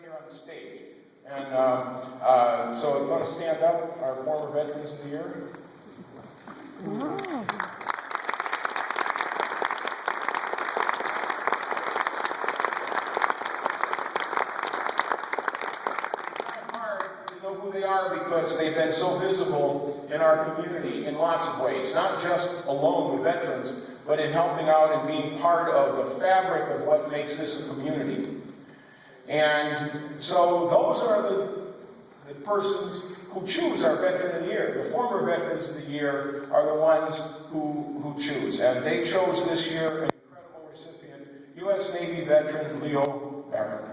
here on the stage. And so you want to stand up, our former Veterans of the Year? Wow. Who they are because they've been so visible in our community in lots of ways, not just alone with veterans, but in helping out and being part of the fabric of what makes this a community. And so those are the persons who choose our Veteran of the Year. The former Veterans of the Year are the ones who choose. And they chose this year an incredible recipient, U.S. Navy veteran Leo Barrett.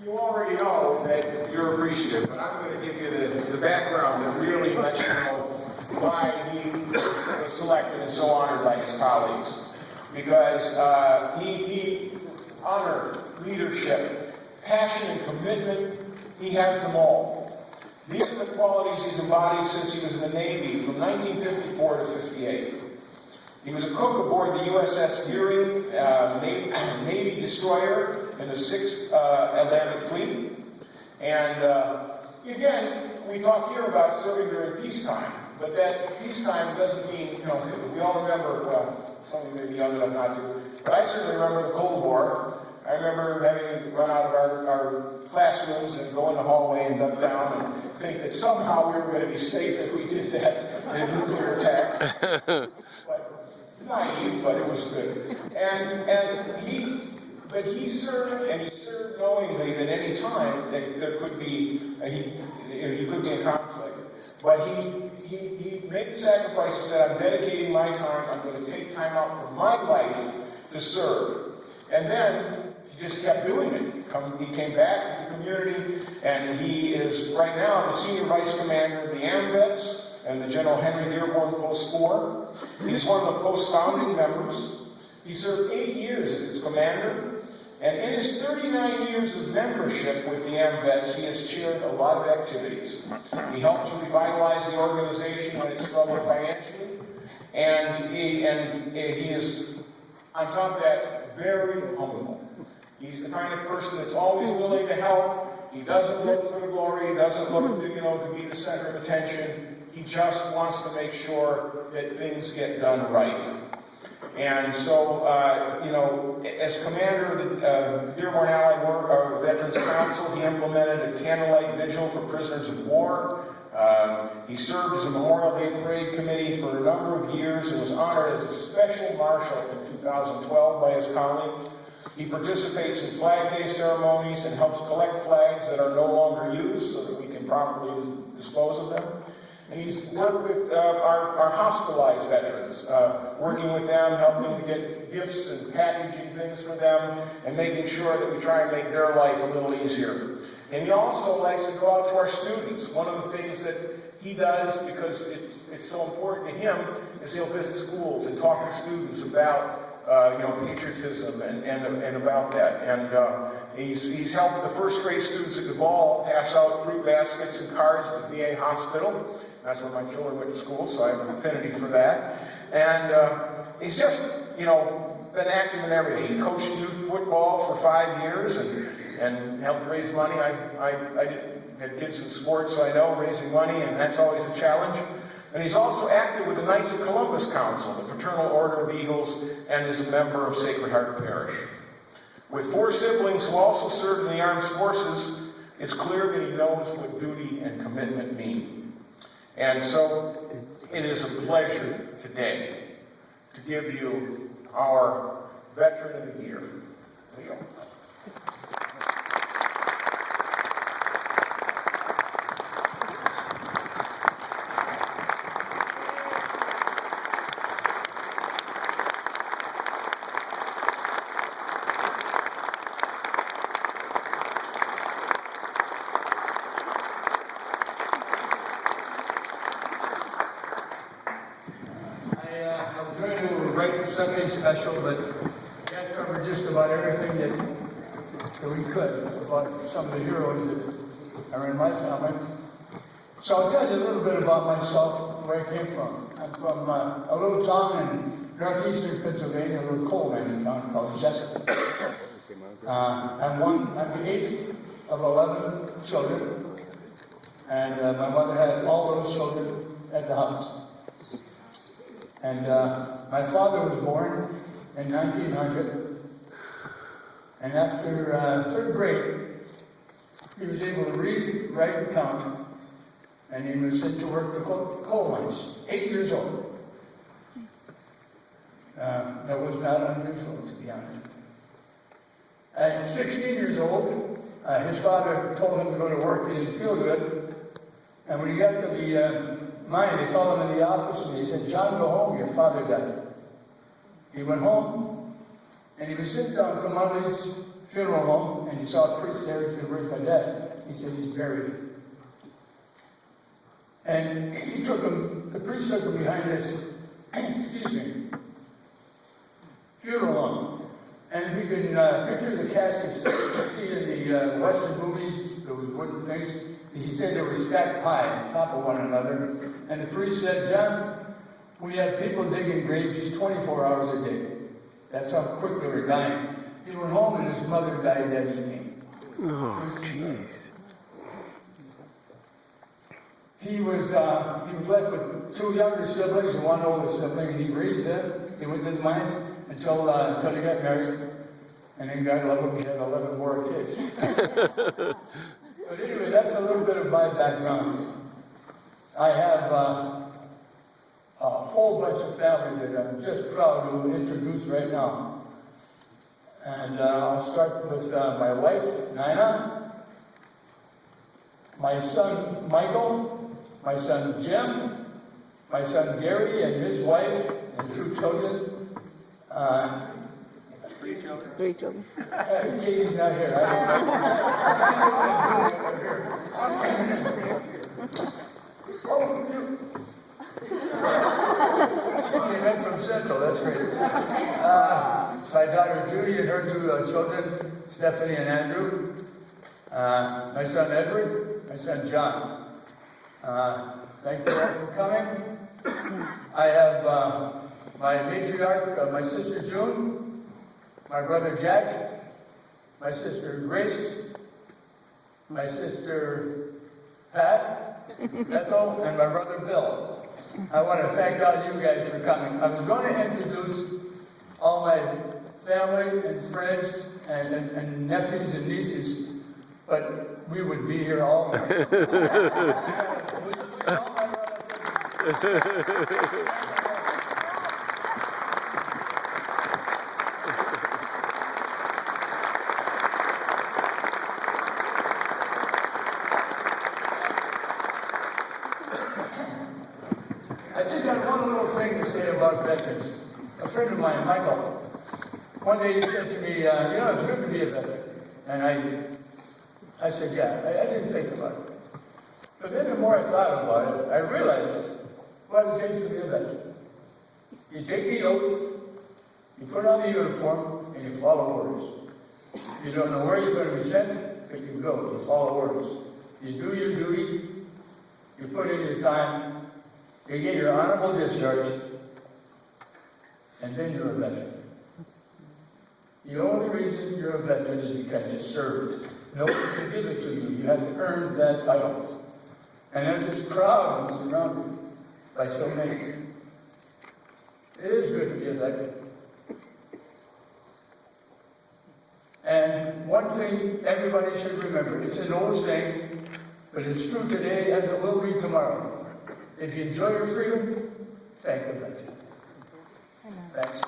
You already know that you're appreciative, but I'm going to give you the background that really lets you know why he was selected and so honored by his colleagues. Because he honored leadership, passion, and commitment. He has them all. These are the qualities he's embodied since he was in the Navy from 1954 to 58. He was a cook aboard the USS Gearing, Navy destroyer in the 6th Atlantic Fleet. And again, we talk here about serving during peacetime, but that peacetime doesn't mean, we all remember, well, some of you may be young enough not to, but I certainly remember the Cold War. I remember having run out of our classrooms and go in the hallway and duck down and think that somehow we were going to be safe if we did that in a nuclear attack. But, naive, but it was good. But he served, and he served knowingly that any time that there could be, he could be in conflict. But he made the sacrifice. He said, I'm dedicating my time, I'm going to take time out from my life to serve. And then he just kept doing it. He came back to the community, and he is right now the Senior Vice Commander of the AMVETS and the General Henry Dearborn Post 4. He's one of the Post founding members. He served 8 years as its commander. And in his 39 years of membership with the AMVETS, he has chaired a lot of activities. He helped to revitalize the organization when it struggled financially. And he is, on top of that, very humble. He's the kind of person that's always willing to help. He doesn't look for the glory. He doesn't look to be the center of attention. He just wants to make sure that things get done right. And so, as commander of the Dearborn Allied Veterans Council, he implemented a candlelight vigil for prisoners of war. He served as a Memorial Day Parade Committee for a number of years and was honored as a Special Marshal in 2012 by his colleagues. He participates in Flag Day ceremonies and helps collect flags that are no longer used so that we can properly dispose of them. And he's worked with our hospitalized veterans, working with them, helping to get gifts and packaging things for them, and making sure that we try and make their life a little easier. And he also likes to go out to our students. One of the things that he does, because it's so important to him, is he'll visit schools and talk to students about patriotism and about that. And he's helped the first grade students at the ball pass out fruit baskets and cards at the VA hospital. That's where my children went to school, so I have an affinity for that. And he's just, been active in everything. He coached youth football for 5 years and helped raise money. I had kids in sports, so I know raising money, and that's always a challenge. And he's also active with the Knights of Columbus Council, the Fraternal Order of Eagles, and is a member of Sacred Heart Parish. With 4 siblings who also served in the armed forces, it's clear that he knows what duty and commitment mean. And so it is a pleasure today to give you our Veteran of the Year, Leo. I was going to write something special, but that covered just about everything that we could about some of the heroes that are in my family. So I'll tell you a little bit about myself, where I came from. I'm from a little town in northeastern Pennsylvania, a little coal mining town called Jessup. I'm the 8th of 11 children, and my mother had all those children at the house. And my father was born in 1900, and after 3rd grade, he was able to read, write, and count, and he was sent to work the coal mines, 8 years old. That was not unusual, to be honest. At 16 years old, his father told him to go to work. He didn't feel good. And when he got to the mine, they called him in the office and he said, "John, go home. Your father died." He went home, and he was sitting down to Molly's funeral home, and he saw a priest there. He said, "Where's my dad?" He said, "He's buried." And the priest took him behind this, funeral home. And if you can picture the caskets that you see in the Western movies, those wooden things, he said they were stacked high on top of one another. And the priest said, "John, we have people digging graves 24 hours a day. That's how quick they were dying." He went home and his mother died that evening. Oh, jeez. He was left with 2 younger siblings and 1 older sibling, and he raised them. He went to the mines until he got married, and then God love him, he had 11 more kids. But anyway, that's a little bit of my background. I have a whole bunch of family that I'm just proud to introduce right now. And I'll start with my wife, Nina, my son, Michael, my son, Jim, my son, Gary, and his wife, and 2 children. 3 children. Katie's not here. She came in from Central, that's great. My daughter Judy and her 2 children, Stephanie and Andrew. My son Edward, my son John. Thank you all for coming. I have my matriarch, my sister June, my brother Jack, my sister Grace, my sister Pat, Ethel, and my brother Bill. I want to thank all you guys for coming. I was going to introduce all my family and friends and nephews and nieces, but we would be here all night. All my relatives. I just got one little thing to say about veterans. A friend of mine, Michael, one day he said to me, it's good to be a veteran. And I said, yeah, I didn't think about it. But then the more I thought about it, I realized what it takes to be a veteran. You take the oath, you put on the uniform, and you follow orders. You don't know where you're going to be sent, but you go, you follow orders. You do your duty, you put in your time, you get your honorable discharge, and then you're a veteran. The only reason you're a veteran is because you served. Nobody can give it to you. You have to earn that title. And I'm just proud and surrounded by so many. It is good to be a veteran. And one thing everybody should remember, it's an old saying, but it's true today as it will be tomorrow. If you enjoy your freedom, thank the veteran. Thanks.